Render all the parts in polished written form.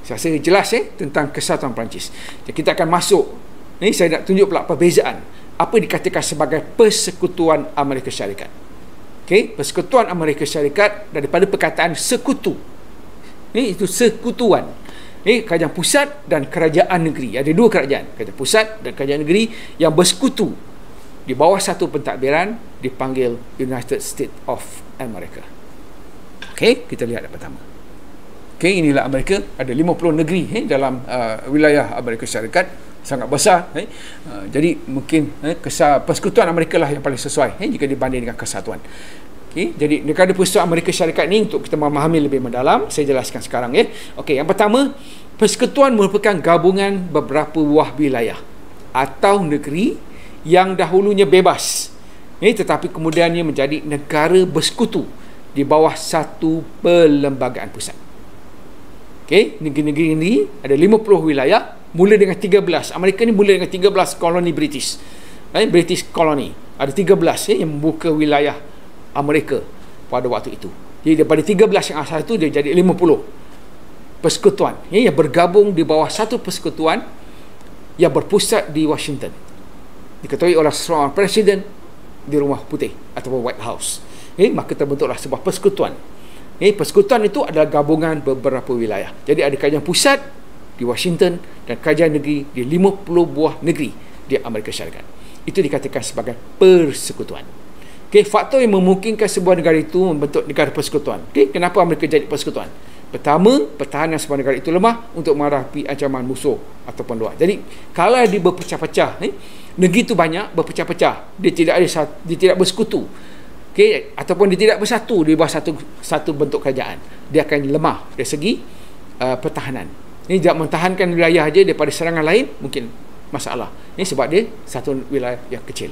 Saya rasa jelas tentang Kesatuan Perancis. Jadi kita akan masuk. Ini saya nak tunjuk pula perbezaan apa dikatakan sebagai Persekutuan Amerika Syarikat. Okey, Persekutuan Amerika Syarikat daripada perkataan sekutu. Itu sekutuan. Kerajaan pusat dan kerajaan negeri. Ada dua kerajaan, kerajaan pusat dan kerajaan negeri yang bersekutu di bawah satu pentadbiran dipanggil United States of America. Okey, kita lihat yang pertama. Okey, inilah Amerika, ada 50 negeri dalam wilayah Amerika Syarikat, sangat besar. Jadi mungkin Persekutuan Amerika lah yang paling sesuai jika dibanding dengan kesatuan. Okay, jadi negara Persekutuan Amerika Syarikat ni untuk kita memahami lebih mendalam, saya jelaskan sekarang Okey, yang pertama, persekutuan merupakan gabungan beberapa buah wilayah atau negeri yang dahulunya bebas, tetapi kemudiannya menjadi negara bersekutu di bawah satu perlembagaan pusat. Okey, negeri-negeri ini ada 50 wilayah, mula dengan 13. Amerika ni mula dengan 13 koloni British. British koloni. Ada 13 yang membuka wilayah Amerika pada waktu itu. Jadi daripada 13 yang asal itu dia jadi 50 persekutuan yang bergabung di bawah satu persekutuan yang berpusat di Washington. Diketuai oleh seorang presiden di Rumah Putih atau White House. Maka terbentuklah sebuah persekutuan. Persekutuan itu adalah gabungan beberapa wilayah. Jadi ada kerajaan pusat di Washington dan kerajaan negeri di 50 buah negeri di Amerika Syarikat. Itu dikatakan sebagai persekutuan. Faktor yang memungkinkan sebuah negara itu membentuk negara persekutuan. Kenapa Amerika jadi persekutuan? Pertama, pertahanan sebuah negara itu lemah untuk menghadapi ancaman musuh ataupun luar. Jadi kalau dia berpecah-pecah, negeri itu banyak berpecah-pecah, dia tidak bersekutu, ataupun dia tidak bersatu di bawah satu bentuk kerajaan, dia akan lemah dari segi pertahanan. Ini tidak mentahankan wilayah aja daripada serangan lain, mungkin masalah. Ini sebab dia satu wilayah yang kecil.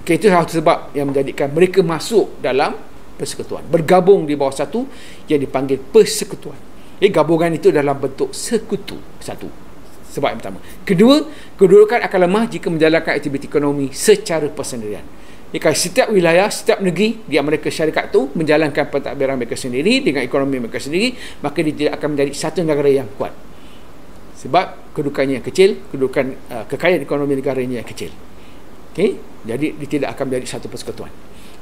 Itu satu sebab yang menjadikan mereka masuk dalam persekutuan, bergabung di bawah satu yang dipanggil persekutuan. Gabungan itu dalam bentuk sekutu. Satu sebab yang pertama. Kedua, kedudukan akan lemah jika menjalankan aktiviti ekonomi secara persendirian. Kalau setiap wilayah, setiap negeri di Amerika Syarikat itu menjalankan pentadbiran mereka sendiri dengan ekonomi mereka sendiri, maka dia tidak akan menjadi satu negara yang kuat. Sebab kedudukannya yang kecil, kedudukan kekayaan ekonomi negaranya yang kecil. Jadi dia tidak akan menjadi satu persekutuan.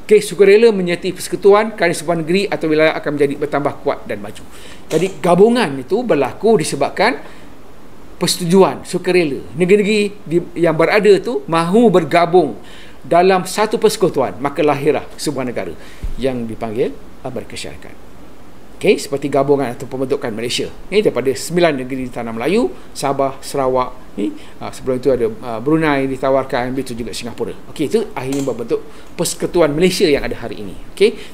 Sukarela menyertai persekutuan kerana sebuah negeri atau wilayah akan menjadi bertambah kuat dan maju. Jadi gabungan itu berlaku disebabkan persetujuan, sukarela. Negeri-negeri yang berada itu mahu bergabung dalam satu persekutuan, maka lahirlah sebuah negara yang dipanggil Amerika Syarikat. Seperti gabungan atau pembentukan Malaysia daripada 9 negeri di Tanah Melayu, Sabah, Sarawak, sebelum itu ada Brunei ditawarkan, begitu juga Singapura. Itu akhirnya membentuk Persekutuan Malaysia yang ada hari ini.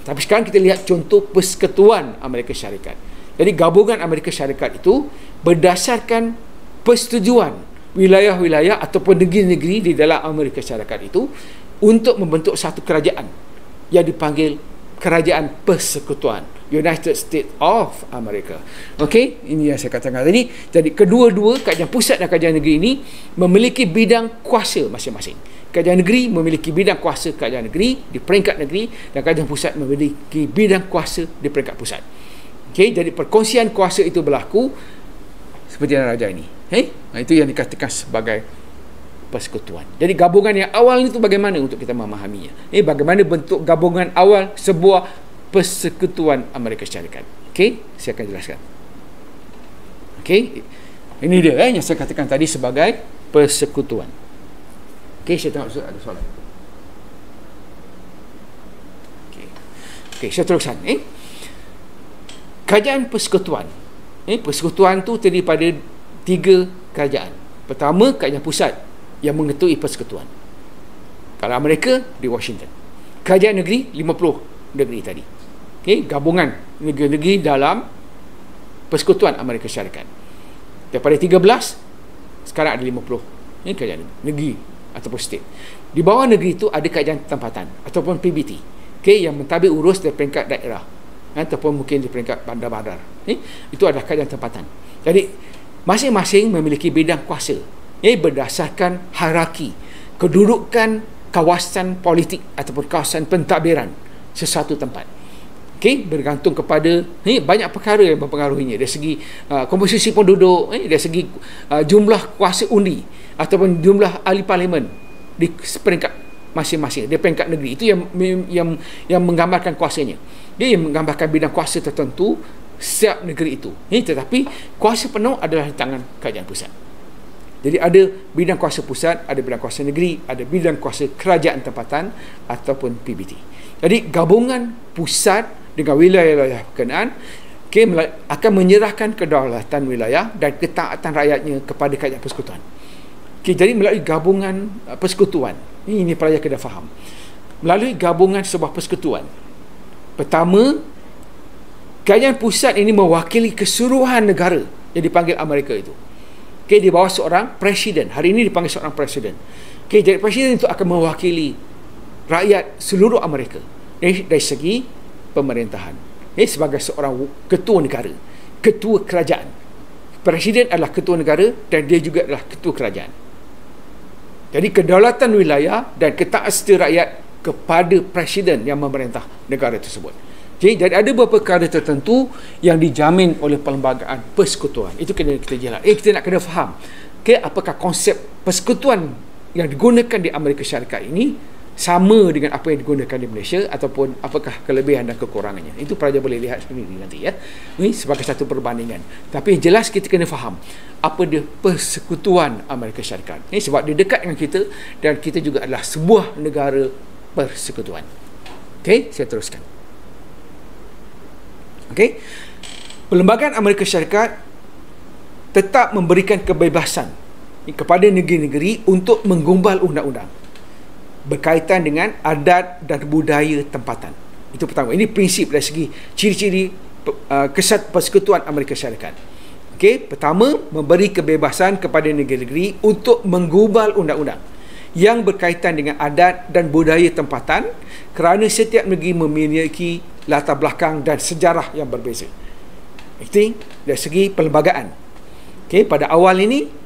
Tapi sekarang kita lihat contoh Persekutuan Amerika Syarikat. Jadi gabungan Amerika Syarikat itu berdasarkan persetujuan wilayah-wilayah ataupun negeri-negeri di dalam Amerika Syarikat itu untuk membentuk satu kerajaan yang dipanggil Kerajaan Persekutuan United States of America. Ini yang saya katakan tadi. Jadi kedua-dua kerajaan pusat dan kerajaan negeri ini memiliki bidang kuasa masing-masing. Kerajaan negeri memiliki bidang kuasa kerajaan negeri di peringkat negeri dan kerajaan pusat memiliki bidang kuasa di peringkat pusat. Jadi perkongsian kuasa itu berlaku seperti raja ini. Itu yang dikatakan sebagai persekutuan. Jadi gabungan yang awal itu bagaimana untuk kita memahaminya? Bagaimana bentuk gabungan awal sebuah Persekutuan Amerika Syarikat? Saya akan jelaskan. Ini dia yang saya katakan tadi sebagai persekutuan. Saya tengok ada soalan. Saya teruskan. Kerajaan persekutuan. Persekutuan tu terdiri pada 3 kerajaan. Pertama, kerajaan pusat yang mengetuai persekutuan. Kalau Amerika di Washington. Kerajaan negeri 50 negeri tadi. Gabungan negeri-negeri dalam Persekutuan Amerika Syarikat. Daripada 13 sekarang ada 50. Ini kerajaan negeri ataupun state. Di bawah negeri itu ada kerajaan tempatan ataupun PBT. Yang mentadbir urus dari peringkat daerah ataupun mungkin di peringkat bandar-bandar. Itu adalah kerajaan tempatan. Jadi masing-masing memiliki bidang kuasa berdasarkan hierarki kedudukan kawasan politik ataupun kawasan pentadbiran sesuatu tempat. Okey, bergantung kepada banyak perkara yang mempengaruhinya dari segi komposisi penduduk, dari segi jumlah kuasa undi ataupun jumlah ahli parlimen di peringkat masing-masing, di peringkat negeri. Itu yang menggambarkan kuasanya. Dia yang menggambarkan bidang kuasa tertentu setiap negeri itu. Tetapi kuasa penuh adalah di tangan kerajaan pusat. Jadi ada bidang kuasa pusat, ada bidang kuasa negeri, ada bidang kuasa kerajaan tempatan ataupun PBT. Jadi gabungan pusat dengan wilayah-wilayah berkenaan akan menyerahkan kedaulatan wilayah dan ketaatan rakyatnya kepada kerajaan persekutuan. Jadi melalui gabungan persekutuan, ini pelajar kena faham. Melalui gabungan sebuah persekutuan, pertama, kerajaan pusat ini mewakili keseluruhan negara yang dipanggil Amerika itu. Di bawah seorang presiden. Hari ini dipanggil seorang presiden. Jadi presiden itu akan mewakili rakyat seluruh Amerika dari segi pemerintahan. Sebagai seorang ketua negara, ketua kerajaan. Presiden adalah ketua negara dan dia juga adalah ketua kerajaan. Jadi kedaulatan wilayah dan ketaatan setia rakyat kepada presiden yang memerintah negara tersebut. Jadi ada beberapa perkara tertentu yang dijamin oleh perlembagaan persekutuan. Itu kena kita jelas. Kita nak kena faham. Apakah konsep persekutuan yang digunakan di Amerika Syarikat ini sama dengan apa yang digunakan di Malaysia ataupun apakah kelebihan dan kekurangannya. Itu pelajar boleh lihat sendiri nanti ya. Ini sebagai satu perbandingan. Tapi yang jelas kita kena faham apa dia persekutuan Amerika Syarikat. Ini sebab dia dekat dengan kita dan kita juga adalah sebuah negara persekutuan. Okey, saya teruskan. Okey. Perlembagaan Amerika Syarikat tetap memberikan kebebasan kepada negeri-negeri untuk menggumbal undang-undang berkaitan dengan adat dan budaya tempatan. Itu pertama. Ini prinsip dari segi ciri-ciri kesatuan persekutuan Amerika Syarikat. Pertama, memberi kebebasan kepada negeri-negeri untuk menggubal undang-undang yang berkaitan dengan adat dan budaya tempatan kerana setiap negeri memiliki latar belakang dan sejarah yang berbeza. Itu dari segi perlembagaan. Pada awal ini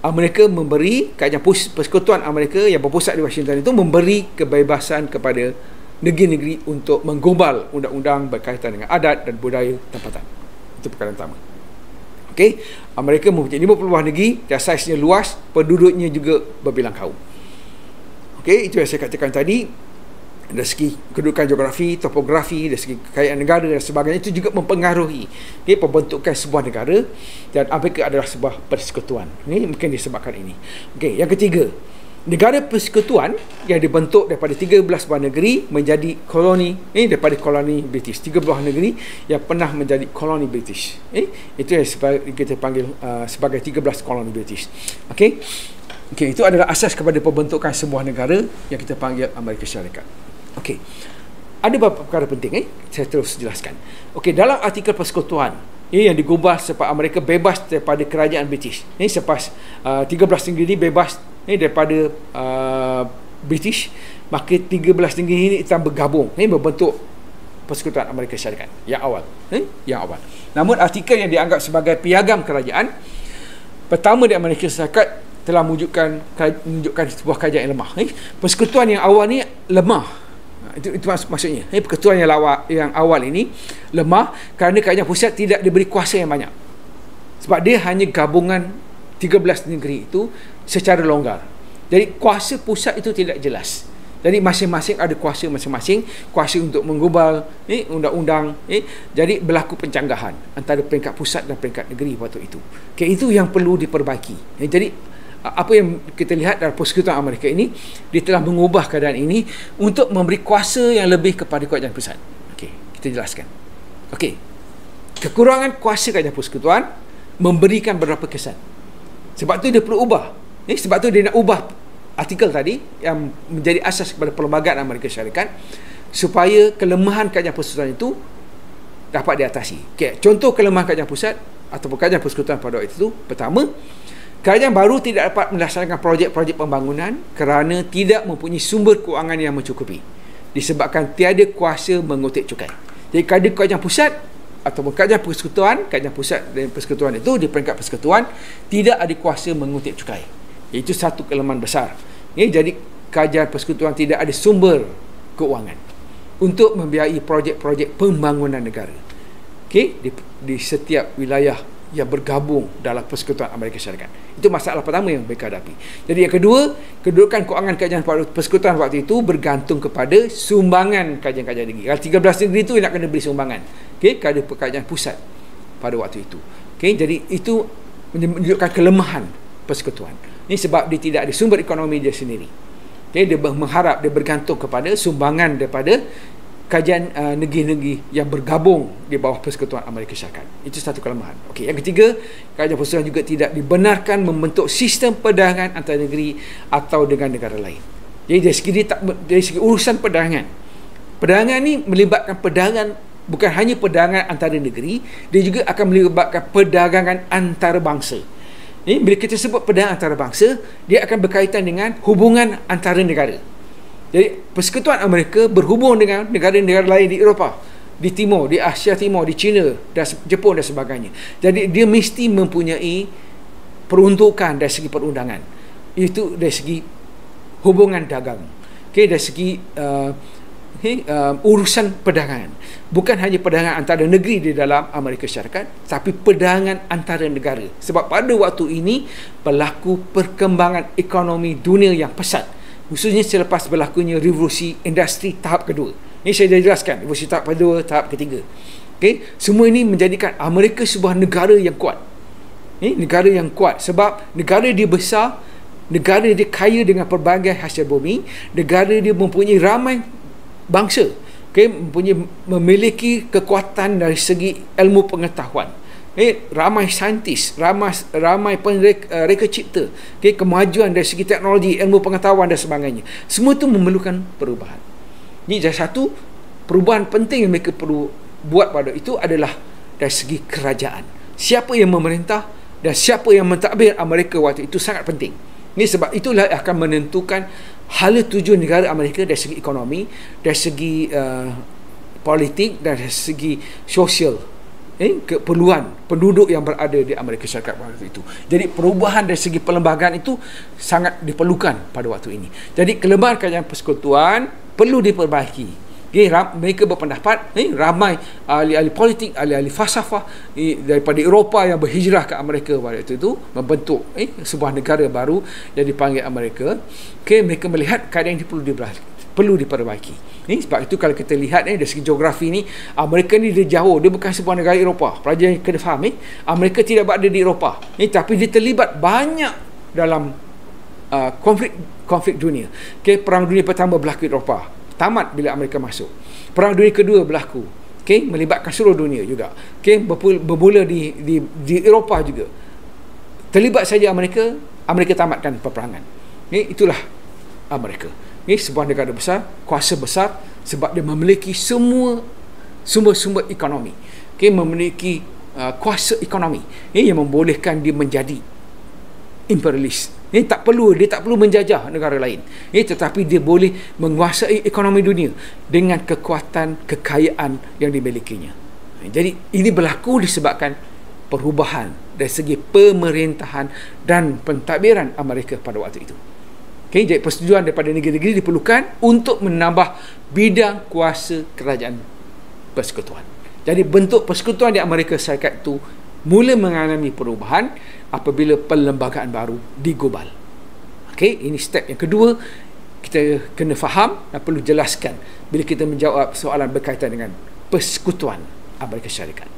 Amerika memberi, kerajaan persekutuan Amerika yang berpusat di Washington itu memberi kebebasan kepada negeri-negeri untuk menggubal undang-undang berkaitan dengan adat dan budaya tempatan. Itu perkara pertama. Amerika mempunyai 50 buah negeri dan saiznya luas, penduduknya juga berbilang kaum. Itu yang saya katakan tadi. Dari segi kedudukan geografi, topografi, dari segi kekayaan negara dan sebagainya, itu juga mempengaruhi pembentukan sebuah negara, dan Amerika adalah sebuah persekutuan. Ini mungkin disebabkan ini. Yang ketiga, negara persekutuan yang dibentuk daripada 13 buah negeri menjadi koloni, daripada koloni British. 3 buah negeri yang pernah menjadi koloni British. Itu yang kita panggil sebagai 13 koloni British. Itu adalah asas kepada pembentukan sebuah negara yang kita panggil Amerika Syarikat. Ada beberapa perkara penting, saya terus jelaskan. Dalam artikel persekutuan yang digubah supaya Amerika bebas daripada kerajaan British. Selepas 13 negeri bebas daripada British, maka 13 negeri ini akan bergabung membentuk persekutuan Amerika Syarikat yang awal. Namun artikel yang dianggap sebagai piagam kerajaan pertama di Amerika Syarikat telah menunjukkan sebuah kerajaan yang lemah. Persekutuan yang awal ni lemah. Itu maksudnya. Persekutuan yang awal ini lemah kerana kerajaan pusat tidak diberi kuasa yang banyak. Sebab dia hanya gabungan 13 negeri itu secara longgar. Jadi kuasa pusat itu tidak jelas. Jadi masing-masing ada kuasa masing-masing, kuasa untuk menggubal undang-undang. Jadi berlaku pencanggahan antara peringkat pusat dan peringkat negeri waktu itu. Itu yang perlu diperbaiki. Jadi apa yang kita lihat dalam persekutuan Amerika ini, dia telah mengubah keadaan ini untuk memberi kuasa yang lebih kepada kerajaan pusat. Kita jelaskan. Kekurangan kuasa kerajaan persekutuan memberikan beberapa kesan. Sebab tu dia perlu ubah. Sebab tu dia nak ubah artikel tadi yang menjadi asas kepada perlembagaan Amerika Syarikat supaya kelemahan kerajaan persekutuan itu dapat diatasi. Contoh kelemahan kerajaan pusat ataupun kerajaan persekutuan pada waktu itu, pertama, kerajaan baru tidak dapat melaksanakan projek-projek pembangunan kerana tidak mempunyai sumber kewangan yang mencukupi disebabkan tiada kuasa mengutip cukai. Jadi kerajaan pusat ataupun kerajaan pusat dan persekutuan itu di peringkat persekutuan tidak ada kuasa mengutip cukai. Itu satu kelemahan besar. Jadi kerajaan persekutuan tidak ada sumber keuangan. untuk membiayai projek-projek pembangunan negara. Okey, di setiap wilayah yang bergabung dalam Persekutuan Amerika Syarikat. Itu masalah pertama yang mereka hadapi. Jadi yang kedua, kedudukan kewangan kerajaan persekutuan waktu itu bergantung kepada sumbangan kerajaan-kerajaan negeri. Kalau 13 negeri itu nak kena beri sumbangan, okey, kepada kerajaan pusat pada waktu itu. Okey, jadi itu menunjukkan kelemahan persekutuan. Ini sebab dia tidak ada sumber ekonomi dia sendiri. Okey, dia mengharap, dia bergantung kepada sumbangan daripada kerajaan negeri-negeri yang bergabung di bawah Persekutuan Amerika Syarikat. Itu satu kelemahan. Okey, yang ketiga, kerajaan persekutuan juga tidak dibenarkan membentuk sistem perdagangan antara negeri atau dengan negara lain. Jadi dari segi urusan perdagangan ni melibatkan perdagangan, bukan hanya perdagangan antara negeri, dia juga akan melibatkan perdagangan antara bangsa. Bila kita sebut perdagangan antara bangsa, dia akan berkaitan dengan hubungan antara negara. Jadi Persekutuan Amerika berhubung dengan negara-negara lain di Eropah, di Timur, di Asia Timur, di China, dan Jepun dan sebagainya. Jadi dia mesti mempunyai peruntukan dari segi perundangan. Itu dari segi hubungan dagang. Okey, dari segi urusan perdagangan. Bukan hanya perdagangan antara negeri di dalam Amerika Syarikat, tapi perdagangan antara negara. Sebab pada waktu ini berlaku perkembangan ekonomi dunia yang pesat, khususnya selepas berlakunya revolusi industri tahap kedua. Ini saya dah jelaskan, revolusi tahap kedua, tahap ketiga. Okay? Semua ini menjadikan Amerika sebuah negara yang kuat. Negara yang kuat sebab negara dia besar, negara dia kaya dengan pelbagai hasil bumi, negara dia mempunyai ramai bangsa, memiliki kekuatan dari segi ilmu pengetahuan. Ramai saintis, ramai penreka cipta, kemajuan dari segi teknologi, ilmu pengetahuan dan sebagainya. Semua itu memerlukan perubahan. Ini jadi satu perubahan penting yang mereka perlu buat pada itu adalah dari segi kerajaan. Siapa yang memerintah dan siapa yang mentadbir Amerika waktu itu sangat penting. Ini sebab itulah akan menentukan hala tujuan negara Amerika dari segi ekonomi, dari segi politik dan dari segi sosial. Keperluan penduduk yang berada di Amerika Syarikat waktu itu. Jadi perubahan dari segi perlembagaan itu sangat diperlukan pada waktu ini. Jadi kelemahan kerajaan persekutuan perlu diperbaiki. Mereka berpendapat, ramai ahli-ahli politik, ahli-ahli falsafah daripada Eropah yang berhijrah ke Amerika pada waktu itu membentuk sebuah negara baru yang dipanggil Amerika. Mereka melihat keadaan ini perlu diperbaiki. Sebab itu kalau kita lihat dari segi geografi ni, Amerika ni dia jauh, dia bukan sebuah negara Eropah. Pelajar yang kena faham, Amerika tidak berada di Eropah, tapi dia terlibat banyak dalam konflik dunia. Perang dunia pertama berlaku di Eropah, tamat bila Amerika masuk. Perang dunia kedua berlaku, melibatkan seluruh dunia juga. Bermula di Eropah juga. Terlibat saja Amerika tamatkan peperangan. Itulah Amerika. Ini sebuah negara besar, kuasa besar sebab dia memiliki semua sumber-sumber ekonomi. Memiliki kuasa ekonomi yang membolehkan dia menjadi imperialis. Dia tak perlu menjajah negara lain. Tetapi dia boleh menguasai ekonomi dunia dengan kekuatan kekayaan yang dimilikinya. Jadi ini berlaku disebabkan perubahan dari segi pemerintahan dan pentadbiran Amerika pada waktu itu. Jadi persetujuan daripada negeri-negeri diperlukan untuk menambah bidang kuasa kerajaan persekutuan. Jadi bentuk persekutuan di Amerika Syarikat itu mula mengalami perubahan apabila perlembagaan baru digubal. Ini step yang kedua kita kena faham dan perlu jelaskan bila kita menjawab soalan berkaitan dengan persekutuan Amerika Syarikat.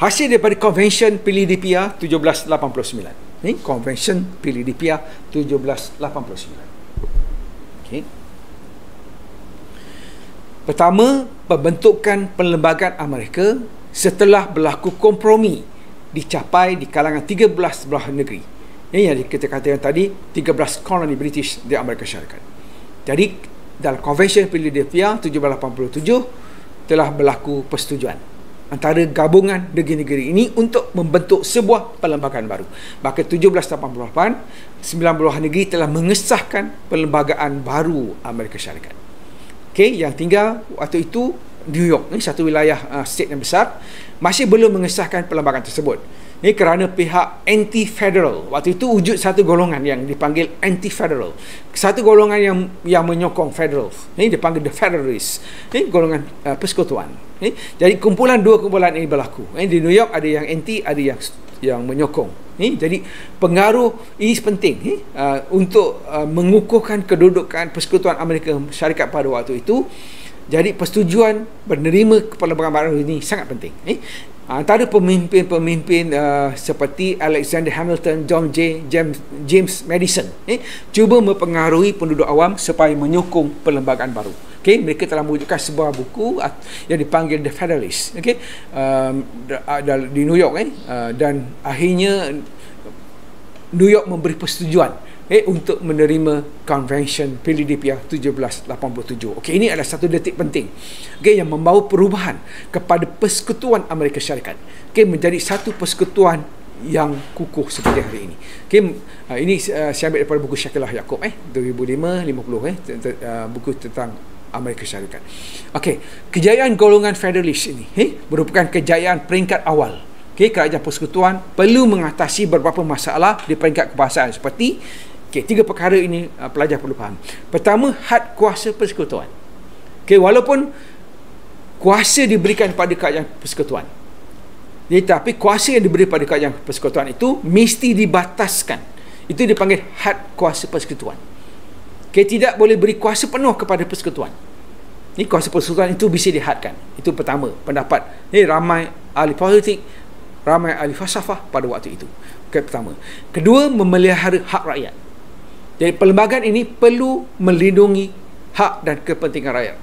Hasil daripada Convention Philadelphia 1789. Ini Convention Philadelphia 1789. Pertama, pembentukan perlembagaan Amerika setelah berlaku kompromi dicapai di kalangan 13 belah negeri. Ini yang kita katakan tadi, 13 koloni British di Amerika Syarikat. Jadi dalam Convention Philadelphia 1787 telah berlaku persetujuan antara gabungan negeri-negeri ini untuk membentuk sebuah perlembagaan baru. Maka 1788, 90 negeri telah mengesahkan perlembagaan baru Amerika Syarikat. Yang tinggal waktu itu New York, ni satu wilayah state yang besar, masih belum mengesahkan perlembagaan tersebut. Ini kerana pihak anti-federal. Waktu itu wujud satu golongan yang dipanggil anti-federal. Satu golongan yang menyokong federal. Ini dipanggil the federalists. Ini golongan persekutuan. Jadi dua kumpulan ini berlaku. Di New York ada yang anti, ada yang menyokong. Jadi pengaruh ini penting untuk mengukuhkan kedudukan persekutuan Amerika Syarikat pada waktu itu. Jadi persetujuan menerima perlembagaan baru ini sangat penting. Antara pemimpin-pemimpin seperti Alexander Hamilton, James Madison cuba mempengaruhi penduduk awam supaya menyokong perlembagaan baru. Mereka telah mewujudkan sebuah buku yang dipanggil The Federalist, di New York, dan akhirnya New York memberi persetujuan untuk menerima Convention Philadelphia 1787. Ini adalah satu detik penting yang membawa perubahan kepada persekutuan Amerika Syarikat menjadi satu persekutuan yang kukuh seperti hari ini. Ini saya ambil daripada buku Shakilah Yaakob 2005-50 buku tentang Amerika Syarikat. Kejayaan golongan federalis ini merupakan kejayaan peringkat awal. Kerajaan persekutuan perlu mengatasi beberapa masalah di peringkat kebahasaan seperti tiga perkara ini pelajar perlu faham. Pertama, had kuasa persekutuan. Walaupun kuasa diberikan pada kerajaan persekutuan, tetapi kuasa yang diberi pada kerajaan persekutuan itu mesti dibataskan. Itu dipanggil had kuasa persekutuan. Tidak boleh beri kuasa penuh kepada persekutuan. Kuasa persekutuan itu bisa dihadkan. Itu pertama, pendapat ramai ahli politik, ramai ahli falsafah pada waktu itu. Pertama. Kedua, memelihara hak rakyat. Jadi perlembagaan ini perlu melindungi hak dan kepentingan rakyat.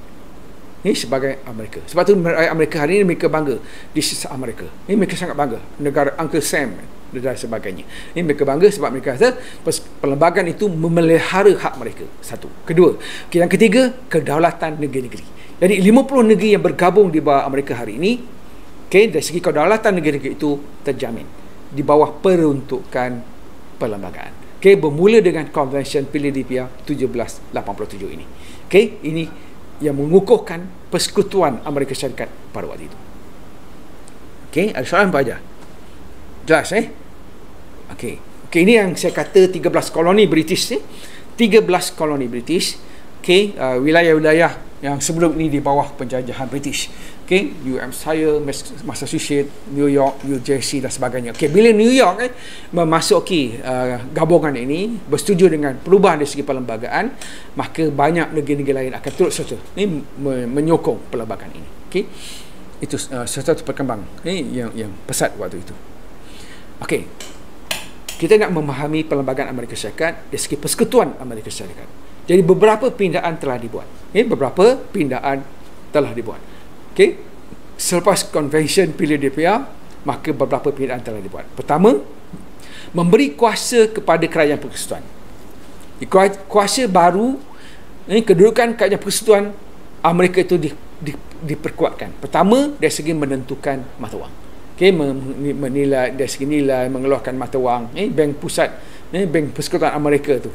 Ini sebagai Amerika. Sebab tu rakyat Amerika hari ini mereka bangga. This is Amerika. Ini mereka sangat bangga. Negara Uncle Sam dan sebagainya. Ini mereka bangga sebab mereka kata perlembagaan itu memelihara hak mereka. Satu. Kedua. Yang ketiga, kedaulatan negeri-negeri. Jadi 50 negeri yang bergabung di bawah Amerika hari ini, dari segi kedaulatan negeri-negeri itu terjamin di bawah peruntukan perlembagaan. Bermula dengan Convention Philadelphia 1787 ini. Ini yang mengukuhkan persekutuan Amerika Syarikat pada waktu itu. Ada soalan apa aja? Jelas ini yang saya kata 13 koloni British 13 koloni British. Wilayah-wilayah yang sebelum ini di bawah penjajahan British. New Hampshire, Massachusetts, New York, New Jersey dan sebagainya. Bila New York memasuki gabungan ini, bersetuju dengan perubahan dari segi perlembagaan, maka banyak negeri-negeri lain akan turut serta menyokong perlembagaan ini. Itu sesuatu perkembangan yang pesat waktu itu. Kita nak memahami perlembagaan Amerika Syarikat dari segi persekutuan Amerika Syarikat. Jadi beberapa pindaan telah dibuat. Selepas Convention Philadelphia, maka beberapa pindaan telah dibuat. Pertama, memberi kuasa kepada kerajaan persekutuan. Kuasa baru, kedudukan kerajaan persekutuan Amerika itu diperkuatkan. Pertama, dari segi menentukan mata wang. Menilai dari segi nilai, mengeluarkan mata wang. Bank pusat, bank persekutuan Amerika tu,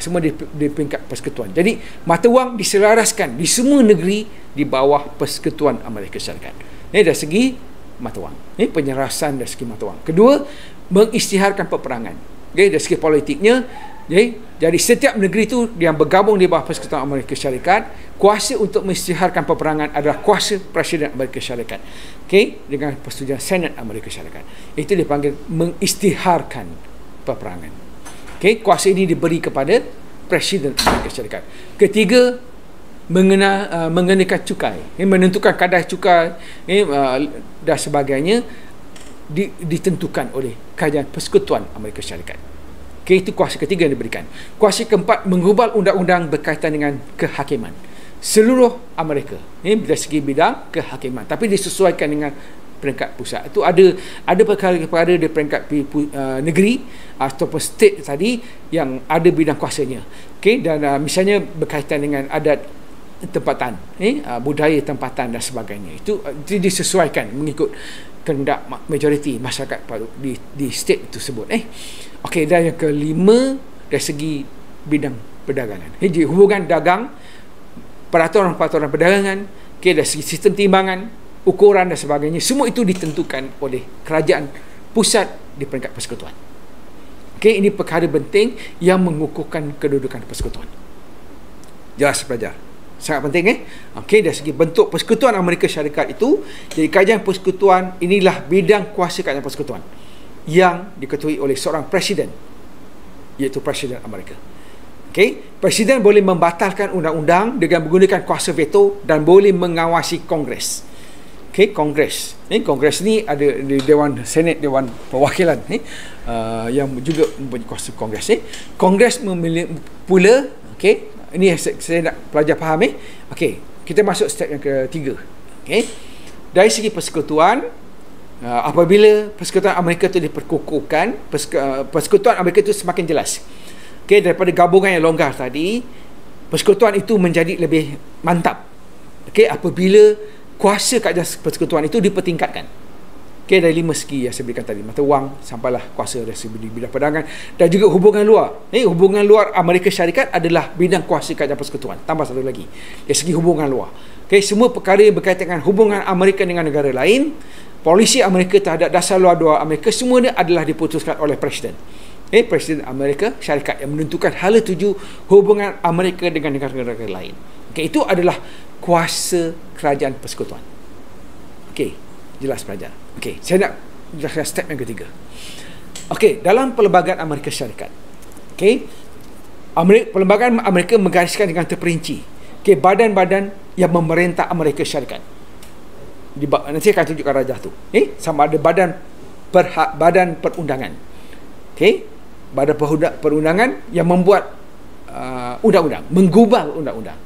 semua di peringkat persekutuan. Jadi mata wang diselaraskan di semua negeri di bawah persekutuan Amerika Syarikat. Dari segi mata wang, penyerasan dari segi mata wang. Kedua, mengisytiharkan peperangan. Dari segi politiknya, jadi setiap negeri itu yang bergabung di bawah persekutuan Amerika Syarikat, kuasa untuk mengisytiharkan peperangan adalah kuasa Presiden Amerika Syarikat. Dengan persetujuan Senat Amerika Syarikat. Itu dipanggil mengisytiharkan peperangan. Kuasa ini diberi kepada Presiden Amerika Syarikat. Ketiga, mengenakan cukai, menentukan kadar cukai dan sebagainya ditentukan oleh kerajaan persekutuan Amerika Syarikat. Itu kuasa ketiga yang diberikan. Kuasa keempat, mengubah undang-undang berkaitan dengan kehakiman seluruh Amerika dari segi bidang kehakiman, tapi disesuaikan dengan peringkat pusat. Itu ada perkara-perkara di peringkat negeri ataupun state tadi yang ada bidang kuasanya. Dan misalnya berkaitan dengan adat tempatan, budaya tempatan dan sebagainya. Itu disesuaikan mengikut kehendak majoriti masyarakat di state tersebut. Dan yang kelima, dari segi bidang perdagangan. Jadi hubungan dagang, peraturan-peraturan perdagangan, dari segi sistem timbangan, ukuran dan sebagainya, semua itu ditentukan oleh kerajaan pusat di peringkat persekutuan. Okey, ini perkara penting yang mengukuhkan kedudukan persekutuan. Jelas pelajar? Sangat penting Okey, dari segi bentuk persekutuan Amerika Syarikat itu, jadi kajian persekutuan inilah bidang kuasa kajian persekutuan yang diketuai oleh seorang presiden, iaitu Presiden Amerika. Okey, presiden boleh membatalkan undang-undang dengan menggunakan kuasa veto dan boleh mengawasi Kongres. Okey, Kongres. Kongres ni ada di Dewan Senat, Dewan Perwakilan yang juga mempunyai kuasa Kongres. Kongres memilih pula, okey, ini saya nak pelajar faham okey, kita masuk step yang ketiga. Okey, dari segi persekutuan, apabila persekutuan Amerika itu diperkukuhkan, persekutuan Amerika itu semakin jelas. Okey, daripada gabungan yang longgar tadi, persekutuan itu menjadi lebih mantap. Okey, apabila kuasa kajian persekutuan itu dipertingkatkan. Okey, dari 5 segi yang saya berikan tadi, mata wang sampailah kuasa dari segi bidang perdagangan dan juga hubungan luar. Hubungan luar Amerika Syarikat adalah bidang kuasa kajian persekutuan. Tambah satu lagi, dari segi hubungan luar. Okey, semua perkara yang berkaitan dengan hubungan Amerika dengan negara lain, polisi Amerika terhadap dasar luar Amerika, semuanya adalah diputuskan oleh Presiden. Presiden Amerika Syarikat yang menentukan hala tuju hubungan Amerika dengan negara-negara lain. Okey, itu adalah kuasa kerajaan persekutuan. Okey, jelas pelajar. Okey, saya nak jelaskan step yang ketiga. Okey, dalam Perlembagaan Amerika Syarikat, okey, Perlembagaan Amerika menggariskan dengan terperinci, okey, badan-badan yang memerintah Amerika Syarikat. Nanti saya akan tunjukkan rajah tu. Sama ada badan perundangan. Okey, badan perundangan yang membuat undang-undang, menggubal undang-undang.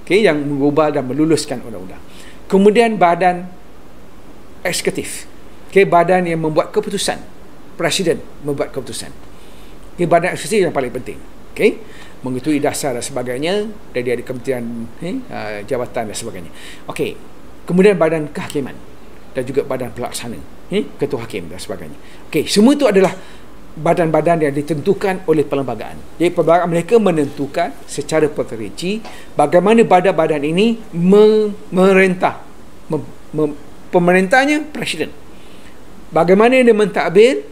Okey, yang menggubal dan meluluskan undang-undang. Kemudian badan eksekutif. Okey, badan yang membuat keputusan. Presiden membuat keputusan. Okey, badan eksekutif yang paling penting. Okey, mengetahui dasar dan sebagainya, dari ada kementerian jabatan dan sebagainya. Okey, kemudian badan kehakiman dan juga badan pelaksana, ketua hakim dan sebagainya. Okey, semua itu adalah badan-badan yang ditentukan oleh perlembagaan. Jadi perlembagaan mereka menentukan secara terperinci bagaimana badan-badan ini memerintah. Pemerintahnya presiden. Bagaimana dia mentadbir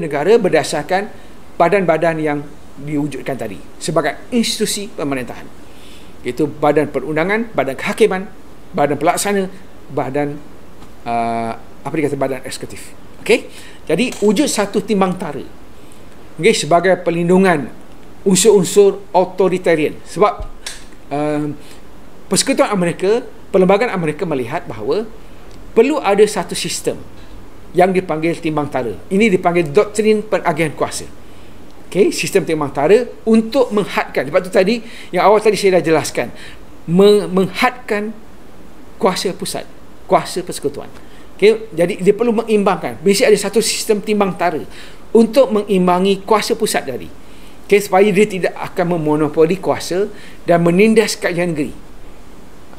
negara berdasarkan badan-badan yang diwujudkan tadi sebagai institusi pemerintahan. Iaitu badan perundangan, badan kehakiman, badan pelaksana, badan badan eksekutif. Okey? Jadi wujud satu timbang tara. Okey, sebagai pelindungan unsur-unsur authoritarian. Sebab persekutuan Amerika, Perlembagaan Amerika melihat bahawa perlu ada satu sistem yang dipanggil timbang tara. Ini dipanggil doktrin penagihan kuasa. Okey, sistem timbang tara untuk menghadkan. Sebab tu tadi yang awal tadi saya dah jelaskan, menghadkan kuasa pusat, kuasa persekutuan. Okey, jadi dia perlu mengimbangkan. Mesti ada satu sistem timbang tara untuk mengimbangi kuasa pusat tadi. Okey, supaya dia tidak akan memonopoli kuasa dan menindas kajian negeri.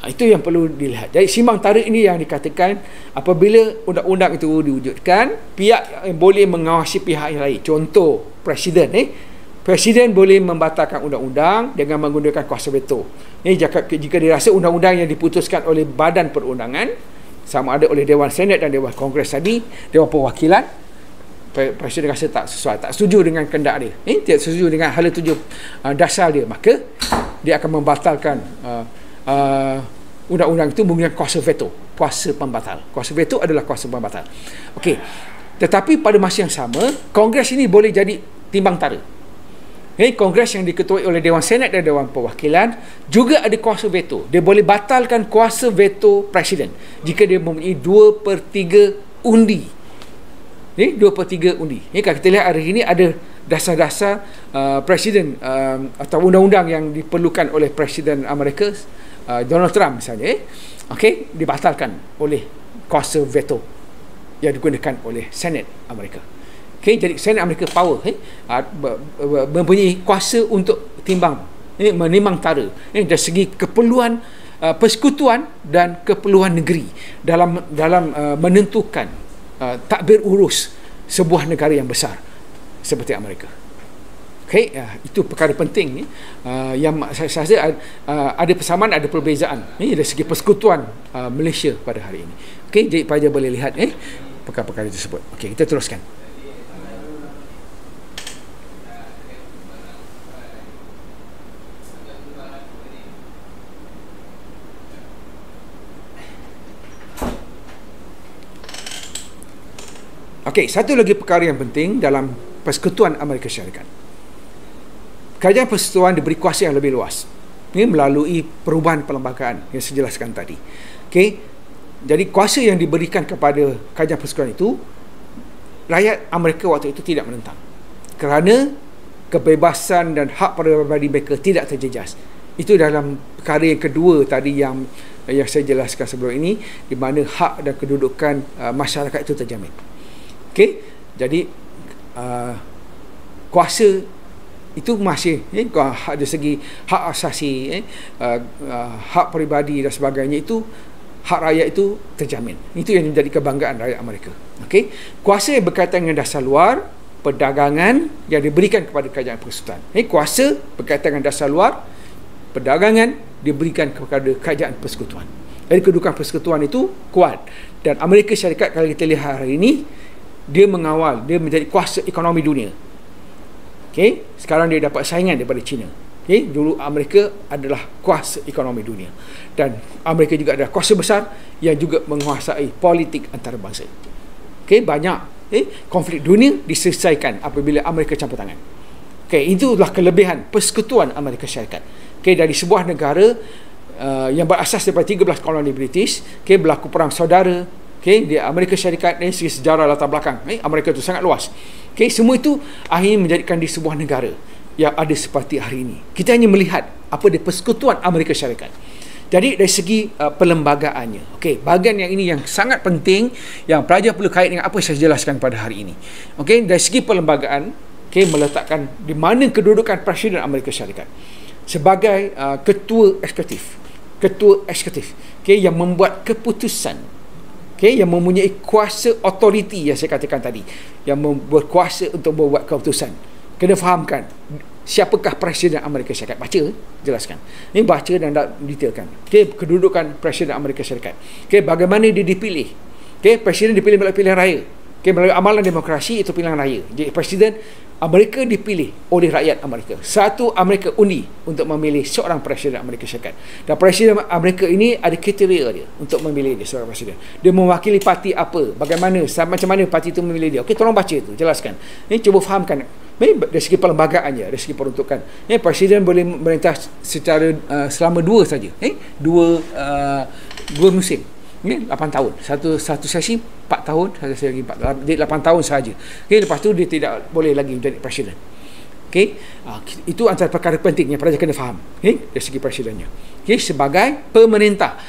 Itu yang perlu dilihat. Jadi simbang tara ini yang dikatakan apabila undang-undang itu diwujudkan, pihak yang boleh mengawasi pihak yang lain. Contoh, presiden. Presiden boleh membatalkan undang-undang dengan menggunakan kuasa veto. Jika dirasa undang-undang yang diputuskan oleh badan perundangan, sama ada oleh Dewan Senat dan Dewan Kongres tadi, Dewan Perwakilan, presiden rasa tak sesuai, tak setuju dengan kehendak dia, tidak setuju dengan hala tuju dasar dia, maka dia akan membatalkan undang-undang itu menggunakan kuasa veto, kuasa pembatal. Kuasa veto adalah kuasa pembatal. Okey. Tetapi pada masa yang sama, Kongres ini boleh jadi timbang tara. Kongres yang diketuai oleh Dewan Senat dan Dewan Perwakilan juga ada kuasa veto. Dia boleh batalkan kuasa veto presiden jika dia mempunyai 2/3 undi. 2/3 undi. Kalau kita lihat hari ini ada dasar-dasar presiden atau undang-undang yang diperlukan oleh Presiden Amerika Donald Trump misalnya, okey, dibatalkan oleh kuasa veto yang digunakan oleh Senat Amerika. Okey, jadi Senat Amerika power, mempunyai kuasa untuk menimbang tara dari segi keperluan persekutuan dan keperluan negeri dalam menentukan takbir urus sebuah negara yang besar seperti Amerika. Okey, itu perkara penting yang saya rasa ada persamaan, ada perbezaan dari segi persekutuan Malaysia pada hari ini. Okey, jadi pelajar boleh lihat perkara-perkara tersebut. Okey, kita teruskan. Okey, satu lagi perkara yang penting dalam Persekutuan Amerika Syarikat. Kerajaan persekutuan diberi kuasa yang lebih luas. Ini melalui perubahan perlembagaan yang saya jelaskan tadi. Okey, jadi kuasa yang diberikan kepada kerajaan persekutuan itu, rakyat Amerika waktu itu tidak menentang. Kerana kebebasan dan hak peribadi mereka tidak terjejas. Itu dalam perkara yang kedua tadi yang saya jelaskan sebelum ini, di mana hak dan kedudukan masyarakat itu terjamin. Okey, jadi kuasa itu masih dari segi hak asasi, hak peribadi dan sebagainya, itu hak rakyat itu terjamin. Itu yang menjadi kebanggaan rakyat Amerika. Okey, kuasa yang berkaitan dengan dasar luar, perdagangan yang diberikan kepada kerajaan persekutuan. Kuasa berkaitan dengan dasar luar, perdagangan diberikan kepada kerajaan persekutuan. Jadi kedudukan persekutuan itu kuat, dan Amerika Syarikat kalau kita lihat hari ini, dia mengawal, dia menjadi kuasa ekonomi dunia. Okey, sekarang dia dapat saingan daripada China. Okey, dulu Amerika adalah kuasa ekonomi dunia, dan Amerika juga adalah kuasa besar yang juga menguasai politik antarabangsa. Okey, banyak konflik dunia diselesaikan apabila Amerika campur tangan. Okey, itulah kelebihan Persekutuan Amerika Syarikat. Okey, dari sebuah negara yang berasas daripada 13 koloni British, okey, berlaku perang saudara. Okay, di Amerika Syarikat ni segi sejarah latar belakang, Amerika itu sangat luas. Okay, semua itu akhirnya menjadikan di sebuah negara yang ada seperti hari ini. Kita hanya melihat apa di Persekutuan Amerika Syarikat. Jadi dari segi perlembagaannya, okay, bahagian yang ini yang sangat penting, yang pelajar perlu kait dengan apa yang saya jelaskan pada hari ini. Okay, dari segi perlembagaan, okay, meletakkan di mana kedudukan Presiden Amerika Syarikat sebagai ketua eksekutif, okay, yang membuat keputusan. Okay, yang mempunyai kuasa authority yang saya katakan tadi, yang berkuasa untuk membuat keputusan. Kena fahamkan siapakah Presiden Amerika Syarikat. Baca, jelaskan. Ini baca dan detailkan. Okay, kedudukan Presiden Amerika Syarikat. Okay, bagaimana dia dipilih. Okay, Presiden dipilih melalui pilihan raya. Okay, melalui amalan demokrasi, itu pilihan raya. Jadi Presiden Amerika dipilih oleh rakyat Amerika. Satu Amerika undi untuk memilih seorang Presiden Amerika Syarikat. Dan Presiden Amerika ini ada kriteria dia untuk memilih dia seorang Presiden. Dia mewakili parti apa, bagaimana, macam mana parti itu memilih dia. Okey, tolong baca itu, jelaskan. Ini cuba fahamkan. Dari segi perlembagaannya, dari segi peruntukan. Presiden boleh merintah secara selama dua saja. Dua musim. 8 tahun. Satu sesi 4 tahun, satu sesi lagi 8 tahun sahaja. Okay, lepas tu dia tidak boleh lagi menjadi presiden. Okay, itu antara perkara penting yang pelajar kena faham, okay, dari segi presidennya. Okay, sebagai pemerintah,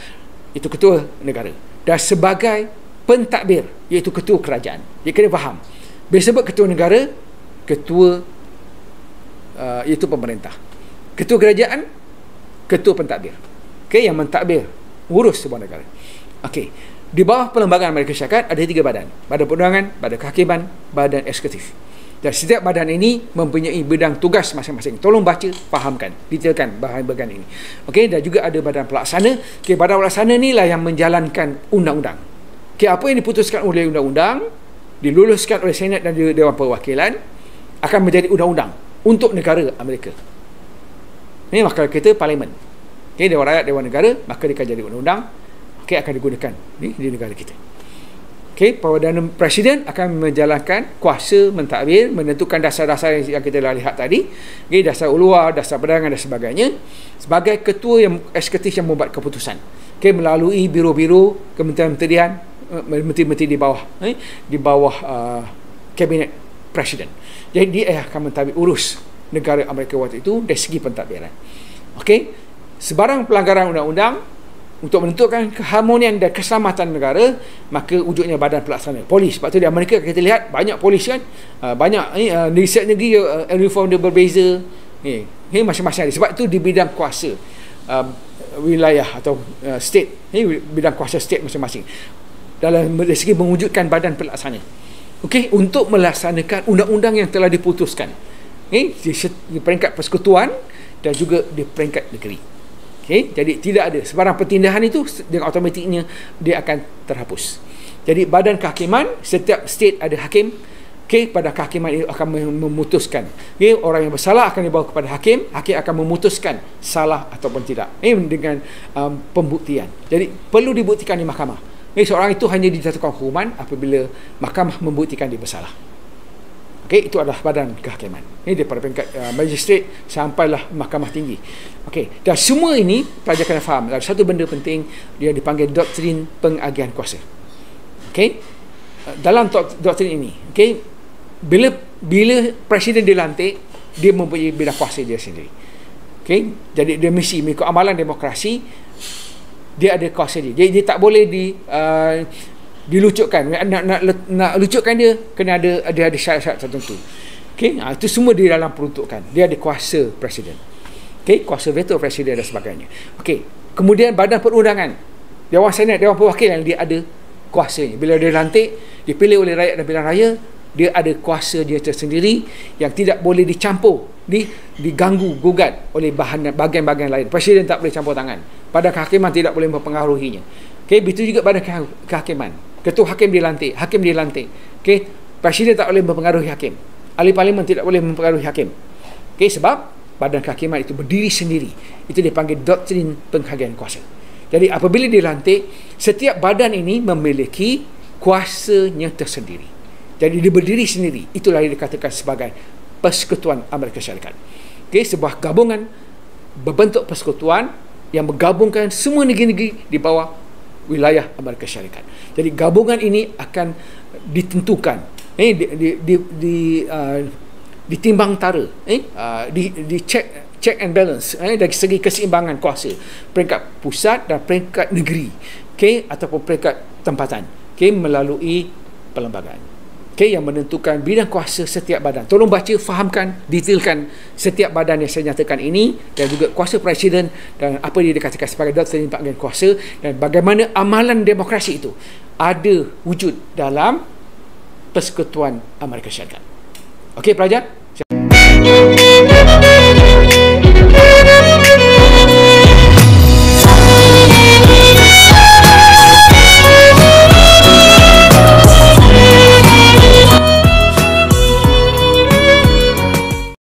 itu ketua negara, dan sebagai pentadbir, iaitu ketua kerajaan. Dia kena faham. Bila sebut ketua negara, ketua iaitu pemerintah. Ketua kerajaan, ketua pentadbir. Okay, yang mentadbir, urus sebuah negara. Okey, di bawah perlembagaan Amerika Syarikat ada 3 badan. Badan perundangan, badan kehakiman, badan eksekutif. Dan setiap badan ini mempunyai bidang tugas masing-masing. Tolong baca, fahamkan, detailkan bahagian ini. Okey, dan juga ada badan pelaksana. Okey, badan pelaksana inilah yang menjalankan undang-undang. Okey, apa yang diputuskan oleh undang-undang, diluluskan oleh Senat dan Dewan Perwakilan, akan menjadi undang-undang untuk negara Amerika. Ini maka kita parlimen. Okey, Dewan Rakyat, Dewan Negara, maka dia akan jadi undang-undang. Okay, akan digunakan di negara kita. Okay, Perdana Presiden akan menjalankan kuasa mentadbir, menentukan dasar-dasar yang kita lihat tadi, okay, dasar ulua, dasar perdagangan dan sebagainya, sebagai ketua yang eksekutif yang membuat keputusan, okay, melalui biro-biro kementerian-kementerian, menteri-menteri di bawah kabinet Presiden. Jadi dia akan mentadbir urus negara Amerika waktu itu dari segi pentadbiran. Okay, sebarang pelanggaran undang-undang untuk menentukan keharmonian dan keselamatan negara, maka wujudnya badan pelaksana, polis. Sebab tu di Amerika kita lihat banyak polis kan, banyak di setiap negeri uniform dia berbeza, masing-masing ada. Sebab tu di bidang kuasa wilayah atau state, bidang kuasa state masing-masing dalam segi mewujudkan badan pelaksana, okey, untuk melaksanakan undang-undang yang telah diputuskan, di peringkat persekutuan dan juga di peringkat negeri. Okay, jadi tidak ada sebarang pertindahan itu dengan automatiknya dia akan terhapus. Jadi badan kehakiman, setiap state ada hakim. Okey, pada kehakiman itu akan memutuskan. Okey, orang yang bersalah akan dibawa kepada hakim, hakim akan memutuskan salah ataupun tidak. Dengan pembuktian. Jadi perlu dibuktikan di mahkamah. Seorang itu hanya dijatuhkan hukuman apabila mahkamah membuktikan dia bersalah. Okey, itu adalah badan kehakiman. Ini daripada peringkat magistrate sampailah mahkamah tinggi. Okey, dan semua ini pelajar kena faham. Ada satu benda penting, dia dipanggil doktrin pengagihan kuasa. Okey, dalam doktrin ini, okey, bila presiden dilantik, dia mempunyai bidang kuasa dia sendiri. Okey, jadi dia mesti mengikut amalan demokrasi, dia ada kuasa dia. Jadi dia tak boleh dilucutkan. Nak lucutkan dia, kena ada syarat-syarat tertentu. Okey, itu semua di dalam peruntukan. Dia ada kuasa presiden. Okey, kuasa veto presiden dan sebagainya. Okey, kemudian badan perundangan, Dewan Senat, Dewan Perwakilan, dia ada kuasanya. Bila dia lantik, dipilih oleh rakyat dan pilihan raya, dia ada kuasa dia tersendiri yang tidak boleh dicampur, diganggu, gugat oleh bahagian-bahagian lain. Presiden tak boleh campur tangan. Badan kehakiman tidak boleh mempengaruhinya. Okey, begitu juga badan kehakiman. Ketua hakim dilantik, hakim dilantik. Okey, presiden tak boleh mempengaruhi hakim. Ahli parlimen tidak boleh mempengaruhi hakim. Okey, sebab badan kehakiman itu berdiri sendiri. Itu dipanggil doktrin penghakiman kuasa. Jadi apabila dilantik, setiap badan ini memiliki kuasanya tersendiri. Jadi dia berdiri sendiri. Itulah yang dikatakan sebagai Persekutuan Amerika Syarikat. Okey, sebuah gabungan berbentuk persekutuan yang menggabungkan semua negeri-negeri di bawah wilayah Amerika Syarikat. Jadi gabungan ini akan ditentukan, ditimbang tara, di check and balance, dari segi keseimbangan kuasa peringkat pusat dan peringkat negeri, okey, ataupun peringkat tempatan, okey, melalui perlembagaan. Okay, yang menentukan bidang kuasa setiap badan. Tolong baca, fahamkan, detailkan setiap badan yang saya nyatakan ini, dan juga kuasa presiden dan apa dia dikatakan sebagai doktrin penghakiman kuasa, dan bagaimana amalan demokrasi itu ada wujud dalam Persekutuan Amerika Syarikat. Okey pelajar?